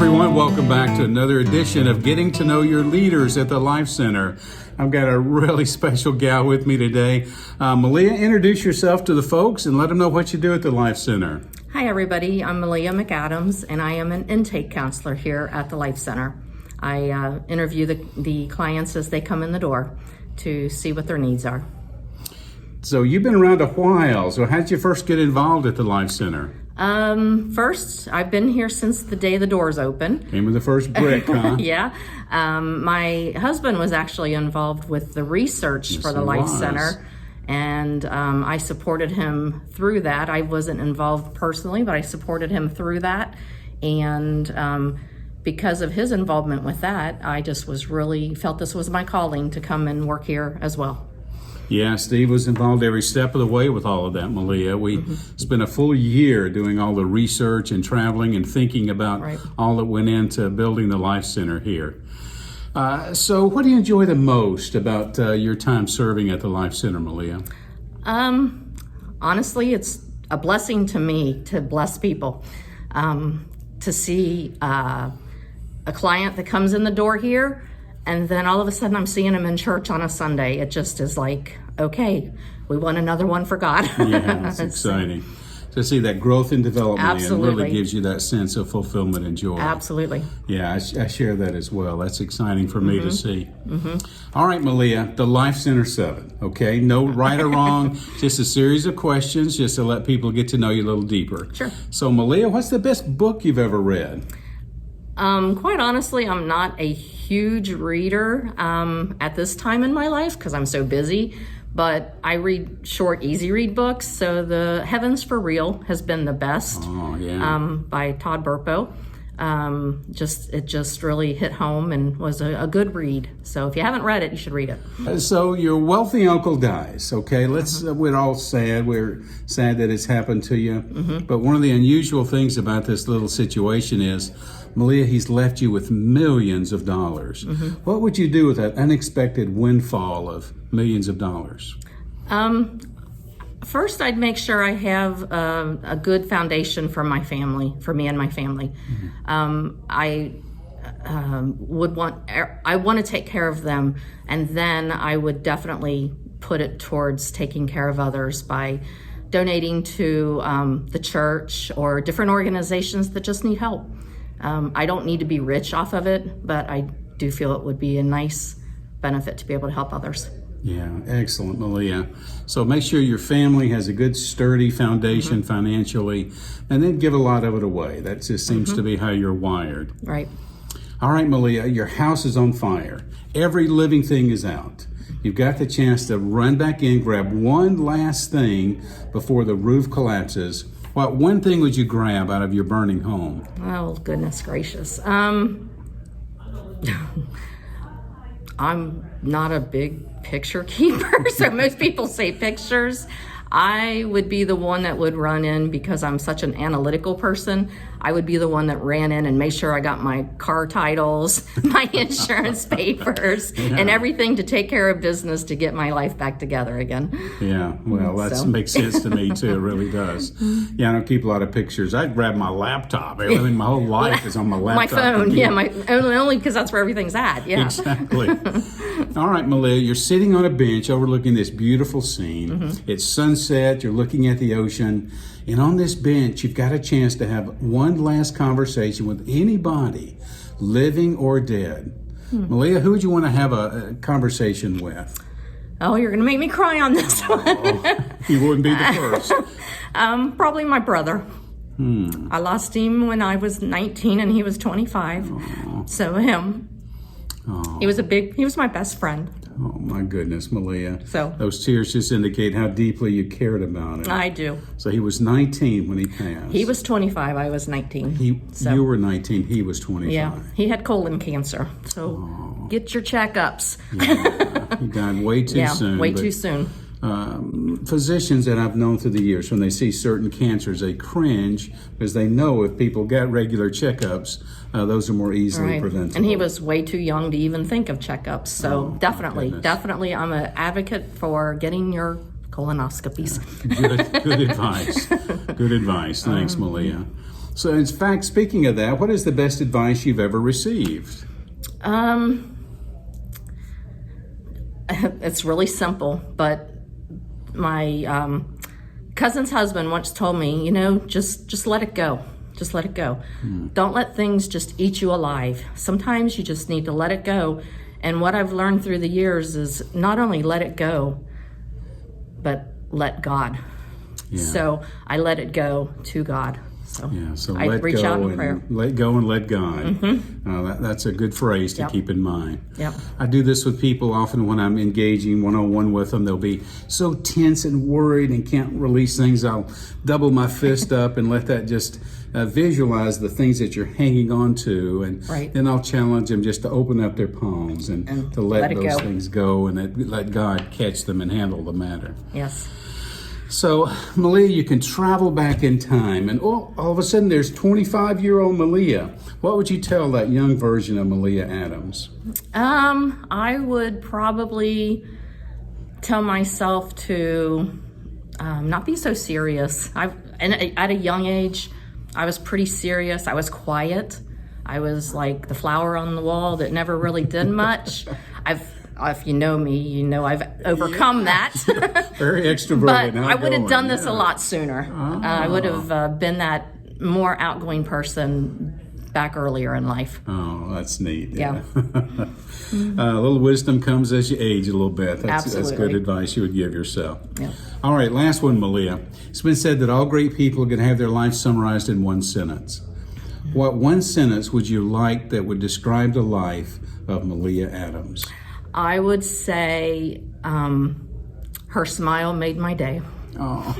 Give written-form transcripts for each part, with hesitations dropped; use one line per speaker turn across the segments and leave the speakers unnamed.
everyone. Welcome back to another edition of Getting to Know Your Leaders at the Life Center. I've got a really special gal with me today. Malia, introduce yourself to the folks and let them know what you do at the Life Center.
Hi, everybody. I'm Melea McAdams, and I am an intake counselor here at the Life Center. I interview the clients as they come in the door to see what their needs are.
So you've been around a while. So how did you first get involved at the Life Center?
First, I've been here since the day the doors open.
Came with the first brick, huh?
Yeah. My husband was actually involved with the research for the Life Center, and I supported him through that. I wasn't involved personally, but I supported him through that. And because of his involvement with that, I just felt this was my calling to come and work here as well.
Yeah, Steve was involved every step of the way with all of that, Malia. We spent a full year doing all the research and traveling and thinking about all that went into building the Life Center here. So what do you enjoy the most about your time serving at the Life Center, Malia?
Honestly, it's a blessing to me to bless people. To see a client that comes in the door here, and then all of a sudden I'm seeing him in church on a Sunday. It just is like, okay, we want another one for God.
Yeah, it's exciting to see that growth and development.
Absolutely.
And really gives you that sense of fulfillment and joy.
Absolutely.
Yeah, I share that as well. That's exciting for me to see. All right, Malia, the Life Center 7, okay? No right or wrong, just a series of questions just to let people get to know you a little deeper.
Sure.
So, Malia, what's the best book you've ever read?
Quite honestly, I'm not a huge reader at this time in my life because I'm so busy, but I read short, easy read books. So the Heavens for Real has been the best.
Oh, yeah.
By Todd Burpo. It just really hit home and was a good read. So if you haven't read it, you should read it.
So your wealthy uncle dies, okay? We're all sad. We're sad that it's happened to you. But one of the unusual things about this little situation is, Malia, he's left you with millions of dollars. What would you do with that unexpected windfall of millions of dollars?
First, I'd make sure I have a good foundation for my family, for me and my family. I want to take care of them, and then I would definitely put it towards taking care of others by donating to the church or different organizations that just need help. I don't need to be rich off of it, but I do feel it would be a nice benefit to be able to help others.
Yeah, excellent, Malia. So make sure your family has a good, sturdy foundation financially, and then give a lot of it away. That just seems to be how you're wired.
Right.
All right, Malia, your house is on fire. Every living thing is out. You've got the chance to run back in, grab one last thing before the roof collapses. What one thing would you grab out of your burning home?
Oh, goodness gracious. I'm not a big picture keeper, so most people say pictures. I would be the one that would run in because I'm such an analytical person. I would be the one that ran in and made sure I got my car titles, my insurance papers, and everything to take care of business to get my life back together again.
Yeah, well, that makes sense to me too. It really does. Yeah, I don't keep a lot of pictures. I'd grab my laptop. Everything, my whole life is on my laptop.
My phone, only because that's where everything's at. Yeah,
exactly. All right, Malia, you're sitting on a bench overlooking this beautiful scene. It's sunset. You're looking at the ocean. And on this bench, you've got a chance to have one last conversation with anybody, living or dead. Malia, who would you want to have a conversation with?
Oh, you're going to make me cry on this one.
You wouldn't be the first.
Probably my brother. I lost him when I was 19 and he was 25. So him. He was my best friend.
Oh, my goodness, Malia.
So
those tears just indicate how deeply you cared about him.
I do.
So he was 19 when he passed.
He was 25. I was 19.
You were 19. He was 25.
Yeah. He had colon cancer. So get your checkups.
Yeah, he died way too soon.
Way too soon.
Physicians that I've known through the years, when they see certain cancers, they cringe because they know if people get regular checkups, those are more easily preventable.
And he was way too young to even think of checkups. So definitely, I'm an advocate for getting your colonoscopies.
Good advice. Good advice. Thanks, Malia. So, in fact, speaking of that, what is the best advice you've ever received?
It's really simple, but my cousin's husband once told me, just let it go. Just let it go. Don't let things just eat you alive. Sometimes you just need to let it go. And what I've learned through the years is not only let it go, but let God.
Yeah.
So I let it go to God. So,
So
I
let
reach
go
out in
and
prayer.
let go and let God. That's a good phrase to
Yep.
keep in mind.
Yep.
I do this with people often when I'm engaging one-on-one with them. They'll be so tense and worried and can't release things. I'll double my fist up and let that just visualize the things that you're hanging on to, and
Right.
then I'll challenge them just to open up their palms and to let
let it
those
go.
things go and let God catch them and handle the matter.
Yes.
So, Malia, you can travel back in time, and all of a sudden there's 25-year-old Malia. What would you tell that young version of Malia Adams?
I would probably tell myself to not be so serious. At a young age, I was pretty serious. I was quiet. I was like the flower on the wall that never really did much. If you know me, you know I've overcome that.
Very extroverted.
But I would have
outgoing,
done this a lot sooner. I would have been that more outgoing person back earlier in life.
Oh, that's neat.
Yeah.
A little wisdom comes as you age a little bit. That's
Absolutely.
good advice you would give yourself.
Yeah.
All right, last one, Malia. It's been said that all great people can have their life summarized in one sentence. What one sentence would you like that would describe the life of Malia Adams?
I would say her smile made my day.
Oh,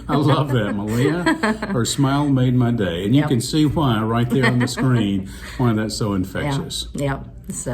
I love that, Malia. Her smile made my day. And you
Yep.
can see why right there on the screen, why that's so infectious.
Yeah. So,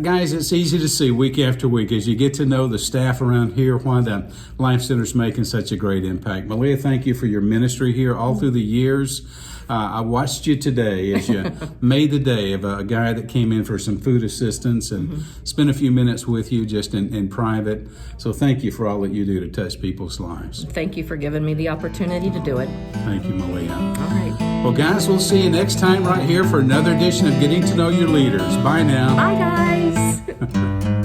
Guys, it's easy to see week after week as you get to know the staff around here why the Life Center's making such a great impact. Malia, thank you for your ministry here all through the years. I watched you today as you made the day of a guy that came in for some food assistance and spent a few minutes with you just in private. So thank you for all that you do to touch people's lives.
thank you for giving me the opportunity to do it.
Thank you, Malia.
All right.
Well, guys, we'll see you next time right here for another edition of Getting to Know Your Leaders. Bye now.
Bye, guys.